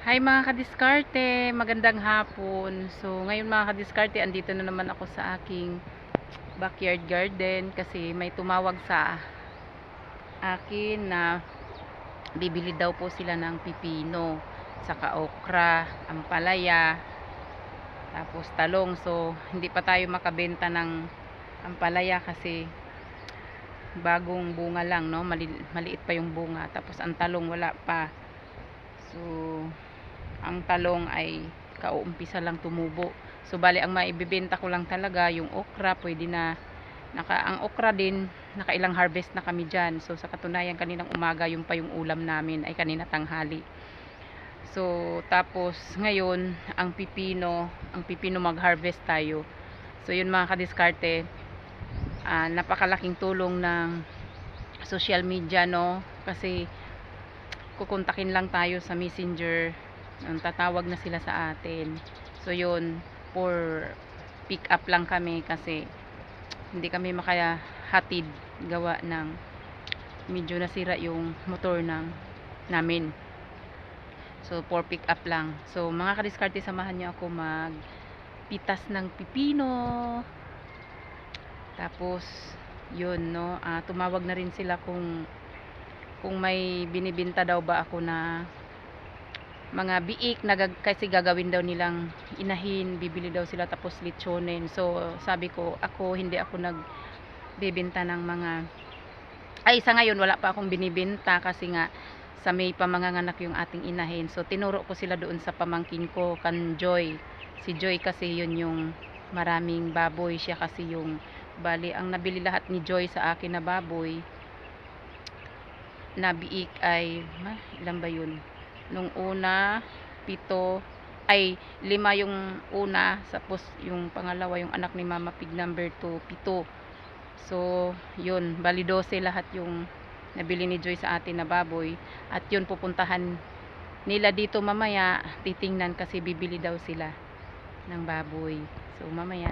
Hi mga kadiskarte, magandang hapon. So ngayon mga kadiskarte, andito na naman ako sa aking backyard garden kasi may tumawag sa akin na bibili daw po sila ng pipino, saka okra, ampalaya, tapos talong. So hindi pa tayo makabenta ng ampalaya kasi bagong bunga lang, no? Maliit pa yung bunga. Tapos ang talong wala pa. So ang talong ay kauumpisa lang tumubo. So bali ang maibebenta ko lang talaga yung okra, pwede na ang okra din nakailang harvest na kami diyan. So sa katunayan kaninang umaga yung pa yung ulam namin ay kanina tanghali. So tapos ngayon ang pipino mag-harvest tayo. So yun mga kadiskarte, napakalaking tulong ng social media, no? Kasi kukontakin lang tayo sa Messenger, tatawag na sila sa atin. So yun, for pick up lang kami kasi hindi kami makahatid gawa ng medyo nasira yung motor namin. So for pick up lang. So mga kadiskarte, samahan nyo ako magpitas ng pipino. Tapos yun, no, tumawag na rin sila kung may binibenta daw ba ako na mga biik na kasi gagawin daw nilang inahin, bibili daw sila tapos litsonin. So sabi ko, hindi ako nagbebenta ng mga sa ngayon wala pa akong binibenta kasi nga sa May pa manganganak yung ating inahin. So tinuro ko sila doon sa pamangkin ko, kan Joy. Si Joy kasi yun yung maraming baboy, siya kasi yung bali ang nabili lahat ni Joy sa akin na baboy na biik ay ilan ba yun? Nung una 5 yung una, tapos yung pangalawa yung anak ni Mama Pig number 2 7. So yun, bali 12 lahat yung nabili ni Joy sa atin na baboy. At yun pupuntahan nila dito mamaya, titingnan kasi bibili daw sila ng baboy. So mamaya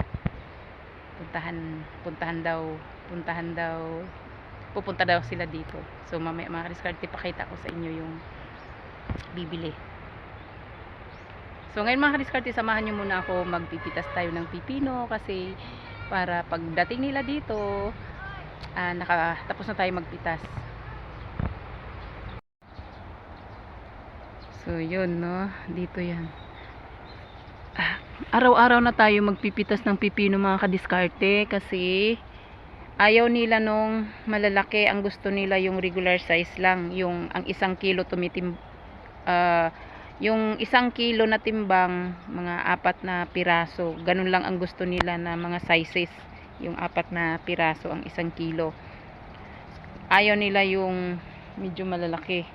pupunta daw sila dito. So mamaya mga kadiskarte, pakita ko sa inyo yung bibili. So ngayon mga kadiskarte, samahan nyo muna ako, magpipitas tayo ng pipino kasi para pagdating nila dito nakatapos na tayo magpitas. So yun, no, dito yan. Araw-araw na tayo magpipitas ng pipino mga kadiskarte kasi ayaw nila nung malalaki. Ang gusto nila yung regular size lang, yung ang 1 kilo yung 1 kilo na timbang, mga 4 na piraso. Ganun lang ang gusto nila na mga sizes, yung 4 na piraso ang 1 kilo. Ayaw nila yung medyo malalaki,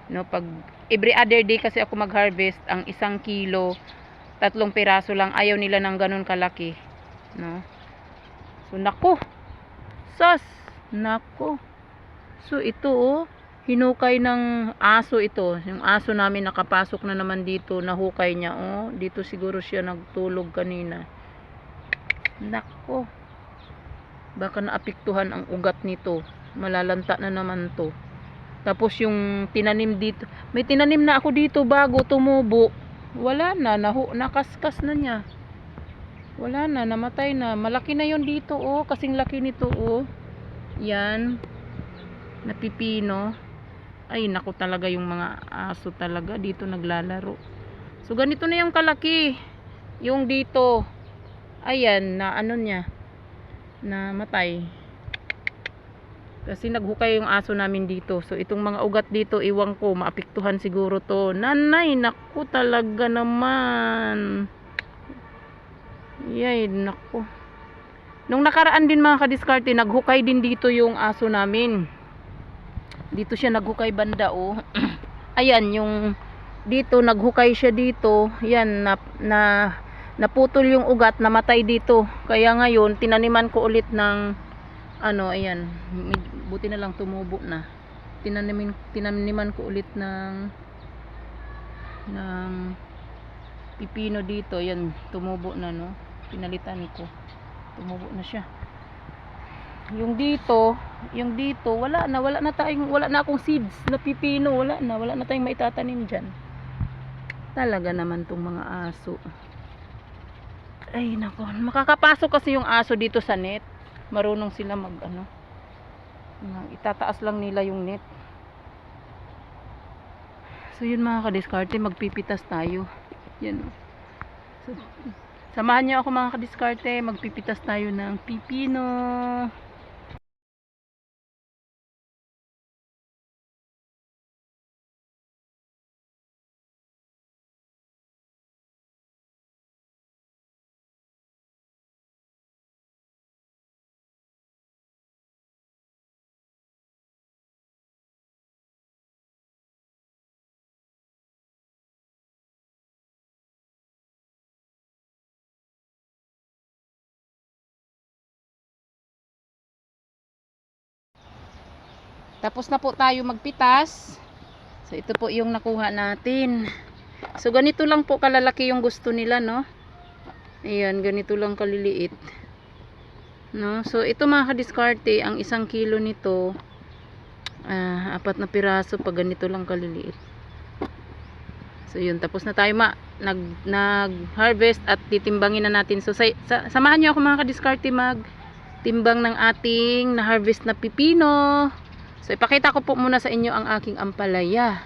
no? Pag every other day kasi ako mag-harvest, ang 1 kilo 3 piraso lang, ayaw nila ng ganun kalaki, no? So nako, nako. So ito, hinukay ng aso ito. Yung aso namin nakapasok na naman dito, nahukay niya. Dito siguro siya nagtulog kanina. Nako. Baka naapektuhan ang ugat nito. Malalanta na naman to. Tapos yung tinanim dito, may tinanim na ako dito bago tumubo. Wala na, nakaskas na niya. Wala na, namatay na. Malaki na yon dito, kasing laki nito, yan, na pipino. Ay naku, talaga yung mga aso talaga dito naglalaro. So ganito na yung kalaki. Yung dito, ayan, na ano niya, na matay. Kasi naghukay yung aso namin dito. So itong mga ugat dito, iwan ko, maapektuhan siguro to. Nanay, naku talaga naman. Yay, naku. Nung nakaraan din mga kadiskarte, naghukay din dito yung aso namin. Dito siya naghukay banda, Ayan, yung dito naghukay siya dito. Yan, naputol yung ugat, namatay dito. Kaya ngayon tinaniman ko ulit ng ayan, buti na lang tumubo na. Tinaniman ko ulit ng pipino dito. Yan, tumubo na, no. Pinalitan ko, tumubo na siya. Yung dito wala na akong seeds na pipino, wala na tayong maitatanim diyan. Talaga naman tong mga aso. Ay nako, makakapasok kasi yung aso dito sa net. Marunong sila mag ano. Itataas lang nila yung net. So yun mga kadiskarte, magpipitas tayo. Yan. So, samahan niyo ako mga kadiskarte, magpipitas tayo ng pipino. Tapos na po tayo magpitas. So ito po yung nakuha natin. So ganito lang po kalalaki yung gusto nila, no? Ayan, ganito lang kaliliit. No? So ito mga kadiskarte, ang 1 kilo nito, 4 na piraso pag ganito lang kaliliit. So yun, tapos na tayo nag-harvest at titimbangin na natin. So samahan niyo ako mga kadiskarte magtimbang ng ating na-harvest na pipino. So ipakita ko po muna sa inyo ang aking ampalaya.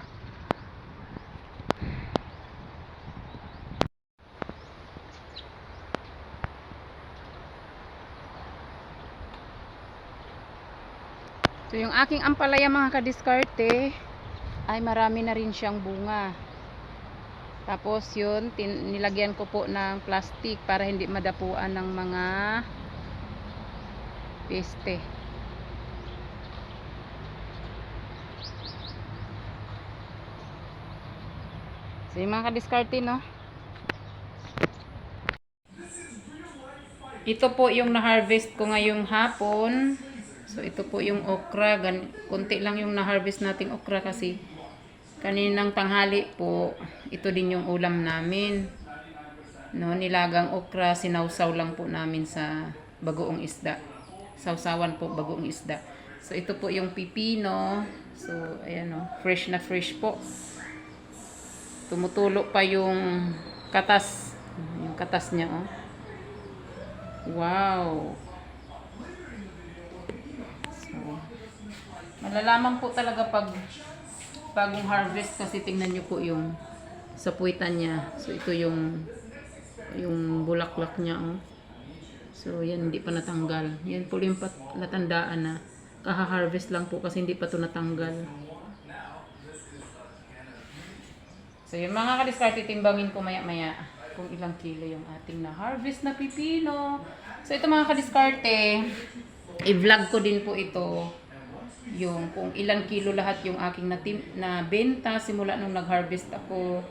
So yung aking ampalaya mga kadiskarte ay marami na rin siyang bunga. Tapos yun, nilagyan ko po ng plastic para hindi madapuan ng mga peste. So yung mga kadiskarte, no? Ito po yung na-harvest ko ngayong hapon. So ito po yung okra. Kunti lang yung na-harvest nating okra kasi kaninang tanghali po, ito din yung ulam namin. No, nilagang okra, sinawsaw lang po namin sa bagoong isda. Sawsawan po, bagoong isda. So ito po yung pipino. So ayan o, fresh na fresh po. Tumutulo pa yung katas. Yung katas niya oh. Wow. So, malalaman po talaga pag bagong harvest kasi tingnan nyo po yung sapuitan niya. So ito yung bulaklak niya oh. So yan hindi pa natanggal. Yan po yung natandaan na kaha-harvest lang po kasi hindi pa to natanggal. So yung mga kadiskarte, timbangin ko maya-maya kung ilang kilo yung ating na-harvest na pipino. So ito mga kadiskarte, i-vlog ko din po ito yung kung ilang kilo lahat yung aking na benta simula nung nag-harvest ako.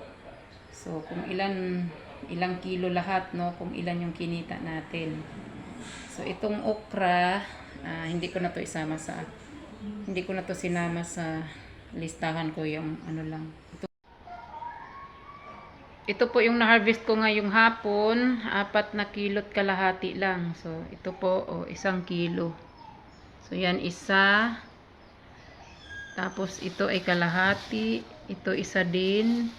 So kung ilang kilo lahat, no, kung ilan yung kinita natin. So itong okra, hindi ko na to sinama sa listahan ko yung ano lang. Ito po yung na-harvest ko ngayong hapon, 4 na kilo't kalahati lang. So, ito po, 1 kilo. So, yan isa. Tapos, ito ay kalahati. Ito isa din.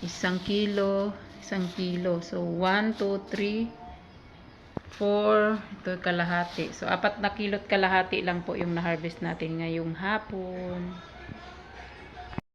1 kilo. 1 kilo. So, 1, 2, 3, 4. Ito kalahati. So, 4 na kilo't kalahati lang po yung na-harvest natin ngayong hapon.